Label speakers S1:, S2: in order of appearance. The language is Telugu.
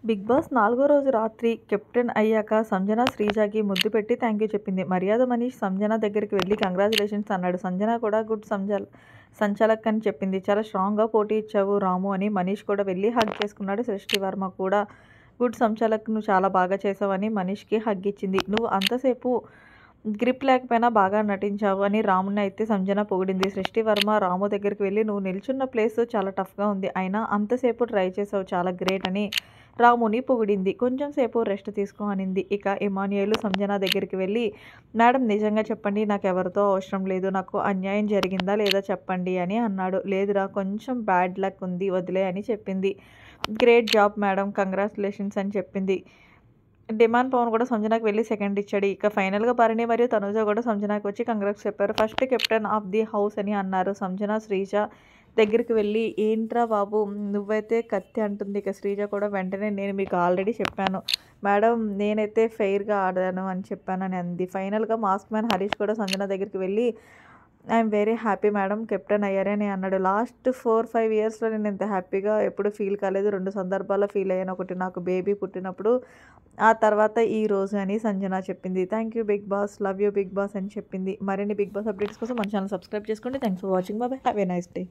S1: బిగ్ బాస్ 4 రోజు రాత్రి కెప్టెన్ అయ్యాక సంజన శ్రీజకి ముద్దు పెట్టి థ్యాంక్ యూ చెప్పింది. మర్యాద మనీష్ సంజన దగ్గరికి వెళ్ళి కంగ్రాచులేషన్స్ అన్నాడు. సంజన కూడా గుడ్ సంచాలక్ అని చెప్పింది. చాలా స్ట్రాంగ్గా పోటీ ఇచ్చావు రాము అని మనీష్ కూడా వెళ్ళి హగ్ చేసుకున్నాడు. సృష్టి వర్మ కూడా గుడ్ సంచాలక్, నువ్వు చాలా బాగా చేసావని మనీష్కి హగ్ ఇచ్చింది. నువ్వు అంతసేపు గ్రిప్ లేకపోయినా బాగా నటించావు అని రాముని అయితే సంజన పొగిడింది. సృష్టి వర్మ రాము దగ్గరికి వెళ్ళి నువ్వు నిల్చున్న ప్లేస్ చాలా టఫ్గా ఉంది, అయినా అంతసేపు ట్రై చేసావు, చాలా గ్రేట్ అని రాముని పొగిడింది. కొంచెం సేపు రెస్ట్ తీసుకో అనింది. ఇక ఇమాన్యుయేల్ సంజన దగ్గరికి వెళ్ళి మేడం నిజంగా చెప్పండి, నాకు ఎవరితో అవసరం లేదు, నాకు అన్యాయం జరిగిందా లేదా చెప్పండి అని అన్నాడు. లేదురా కొంచెం బ్యాడ్ లక్ ఉంది వదిలే అని చెప్పింది. గ్రేట్ జాబ్ మేడం, కంగ్రాచులేషన్స్ అని చెప్పింది. డిమాండ్ పవన్ కూడా సంజనాకి వెళ్ళి సెకండ్ ఇచ్చాడు. ఇక ఫైనల్గా భరణి మరియు తనుజ కూడా సంజనాకి వచ్చి కంగ్రాట్స్ చెప్పారు. First captain of the house అని అన్నారు. సంజన శ్రీజ దగ్గరికి వెళ్ళి ఏంట్రా బాబు నువ్వైతే కత్తి అంటుంది. ఇక శ్రీజ కూడా వెంటనే నేను మీకు ఆల్రెడీ చెప్పాను మేడం, నేనైతే ఫెయిర్గా ఆడాను అని చెప్పానని అంది. ఫైనల్గా మాస్క్ మ్యాన్ హరీష్ కూడా సంజన దగ్గరికి వెళ్ళి I'm very happy madam captain అయ్యారని అన్నాడు. లాస్ట్ 4-5 ఇయర్స్లో నేను ఇంత హ్యాపీగా ఎప్పుడు ఫీల్ కాలేదు. 2 సందర్భాల్లో ఫీల్ అయ్యాను. ఒకటి నాకు బేబీ పుట్టినప్పుడు, ఆ తర్వాత ఈ రోజు అని సంజన చెప్పింది. Thank you Bigg Boss, love you Bigg Boss అని చెప్పింది. మరిన్ని బిగ్ బాస్ అప్డేట్స్ కోసం మన ఛానల్ సబ్స్క్రైబ్ చేసుకోండి. Thanks for watching, bye, have a nice day.